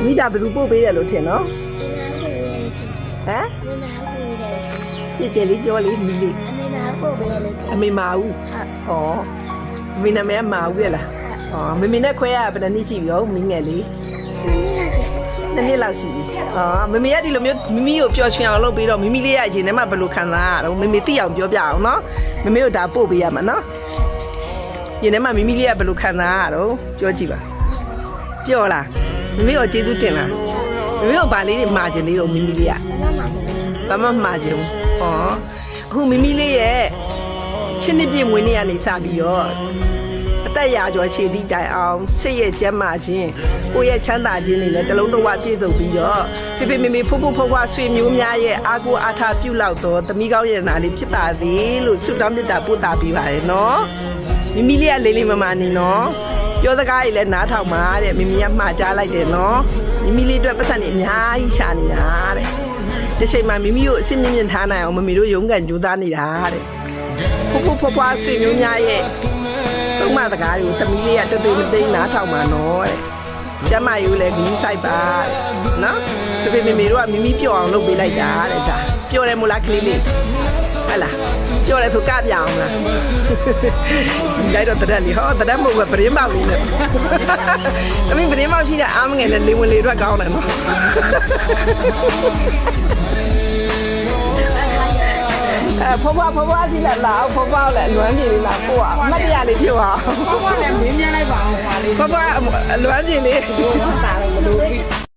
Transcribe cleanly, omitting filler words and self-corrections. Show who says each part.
Speaker 1: မိသားဘယ်သူပို့ပေးတယ်လို့ထင်နော်ဟမ်ကြည်ကြည်လေးကြောလေးမိလေးအမေမာဦးဩအမေနာမည်မာဦးရဲ့လားဩမမေနဲ့ခွဲရဘယ်နှစ်ရှိပြီရောမင်းငယ်လေးနှစ်လောက်ရှိပြီမမေကဒီလိုမျိုးမိမိကိုပျော်ရွှင်အောင်လုပ်ပြီးတော့မိမိလေးရရင်ထဲမှာဘယ်လိုခံစားရတော့မမေသိအောင်ပြောပြအောင်နော်မမေကိုဒါပို့ပေးရမှာနော်ရင်ထဲမှာမိမိလေးကဘယ်လိုခံစားရတော့ပြောကြည့်ပါပြောလားမမေကိုကျေးဇူးတင်လားမမေကိုဗာလေးတွေမှာခြင်းလေးတော့မိမိလေးကဘာမှမှာခြင်းအခုမိမိလေးရဲ့ရှင်းနှစ်ပြည့်မွေးနေ့ကနေစပြီးတော့အသက်ရာကျော်ခြေသည့်တိုင်အောင်စိတ်ရဲ့ကျန်းမာခြင်းကိုယ့်ရဲ့ချမ်းသာခြင်းတွေလည်းတလုံးတစ်ဝပြည့်စုံပြီးတော့ဖေဖေမေမေဖိုးဖိုးဖွားဖွားဆွေမျိုးများရဲ့အားကိုးအားထားပြုလောက်တော့သမီးကောင်းရဲ့နာလေးဖြစ်ပါစေလို့ဆုတောင်းမေတ္တာပို့တာပေးပါတယ်နော်မိမိလေးကလေးလေးမမနေနော်ပြောစကားကြီးလည်းနားထောင်ပါတဲ့မိမိကမှားကြားလိုက်တယ်နော်မိမိလေးအတွက်ပတ်သက်နေအများကြီးရှာနေတာတဲ့ဒီချိန်မှာမိမိကိုအစ်မြင့်မြင့်ထားနိုင်အောင်မမေတို့ရုန်းကန်ကြိုးစားနေတာတဲ့ဖိုးဖိုးဖွားဖွားဆွေမျိုးများရဲ့သုံးမစကားကိုသမီးလေးကတူတူမသိနားထောင်ပါနော်တဲ့ကျမယူလည်းဂီးဆိုင်ပါနော်တပည့်မေမေတို့ကမိမိပြော့အောင်လုပ်ပေးလိုက်တာတဲ့ဒါပြောတယ်မို့လားကလေးလေးဟဲ့လားပြောတယ်ဆိုကပြအောင်လားလိုက်တော့တရက်လေးဟောတရက်မဟုတ်ဘူးပရင်းပေါက်လေးနဲ့အမေပရင်းပေါက်ရှိတဲ့အားမငယ်နဲ့လေဝင်လေတော့ကောင်းတယ်နော်ဖွားဖွားကြီးလာဖွားဖွားလည်းလွမ်းကြီးလာပို့อ่ะမတရားလေးဖြစ်သွားဖွားဖွားလည်းမင်းများလိုက်ပါအောင်ပါလေးဖွားဖွားလွမ်းကြီးလေး